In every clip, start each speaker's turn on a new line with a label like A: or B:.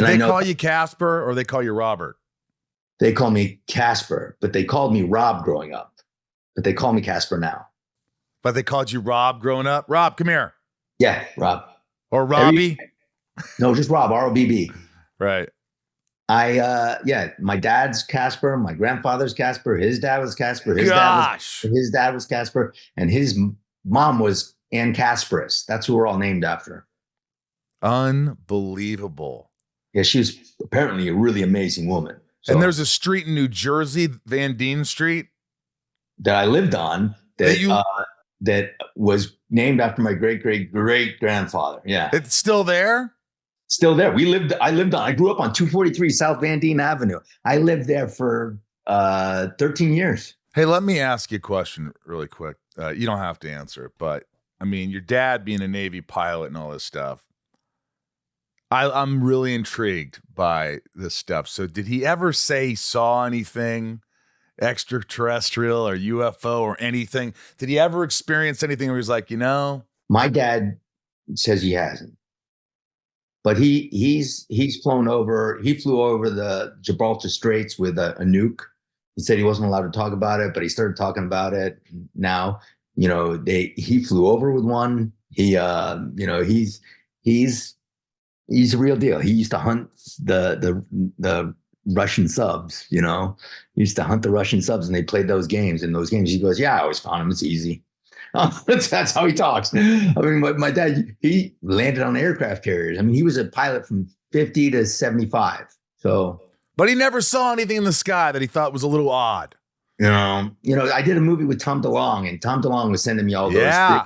A: Did
B: And
A: they call you Casper or they call you Robert?
B: They call me Casper, but they called me Rob growing up. But they call me Casper now.
A: But they called you Rob growing up? Rob, come here.
B: Yeah, Rob.
A: Or Robbie?
B: No, just Rob, R-O-B-B.
A: Right.
B: My dad's Casper, my grandfather's Casper, his dad was Casper, his dad was Casper, and his mom was Ann Casperus. That's who we're all named after.
A: Unbelievable.
B: Yeah, she was apparently a really amazing woman. So,
A: and there's a street in New Jersey, Van Dien Street,
B: that I lived on that was named after my great grandfather. Yeah,
A: it's still there.
B: Still there. I grew up on 243 South Van Dien Avenue. I lived there for 13 years.
A: Hey, let me ask you a question really quick. You don't have to answer it, but I mean, your dad being a Navy pilot and all this stuff, I'm really intrigued by this stuff. So did he ever say he saw anything extraterrestrial or UFO or anything? Did he ever experience anything where he's like,
B: My dad says he hasn't. But he's flown over. He flew over the Gibraltar Straits with a nuke. He said he wasn't allowed to talk about it, but he started talking about it now. He flew over with one. He's a real deal. He used to hunt the Russian subs. He used to hunt the Russian subs, and they played those games. In those games, he goes, "Yeah, I always found them. It's easy." That's how he talks. I mean, my dad, he landed on aircraft carriers. I mean, he was a pilot from 50 to 75. So,
A: but he never saw anything in the sky that he thought was a little odd.
B: I did a movie with Tom DeLonge, and Tom DeLonge was sending me all those.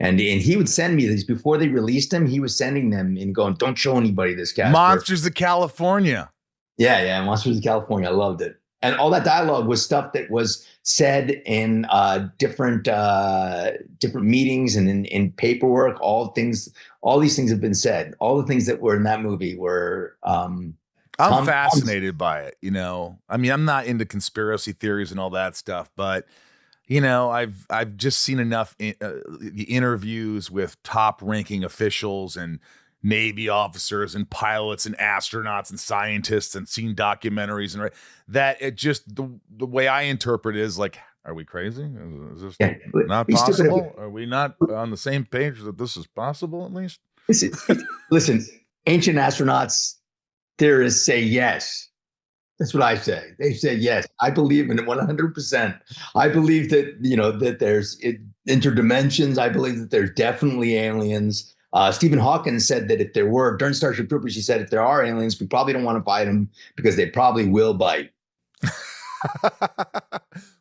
B: And he would send me these before they released him. He was sending them and going, "Don't show anybody this, Casper."
A: Monsters of California.
B: Yeah, Monsters of California. I loved it. And all that dialogue was stuff that was said in different meetings and in paperwork. All these things have been said. All the things that were in that movie were.
A: I'm fascinated by it. I mean, I'm not into conspiracy theories and all that stuff, but I've just seen enough the interviews with top-ranking officials and Navy officers and pilots and astronauts and scientists and seen documentaries and that it just the way I interpret it is like, are we crazy? Is this not possible? Are we not on the same page that this is possible at least?
B: Listen, ancient astronauts theorists say yes. That's what I say. They say yes. I believe in it 100%. I believe that that there's interdimensions. I believe that there's definitely aliens. Stephen Hawking said that if there were, during Starship Troopers, he said if there are aliens, we probably don't want to fight them because they probably will bite.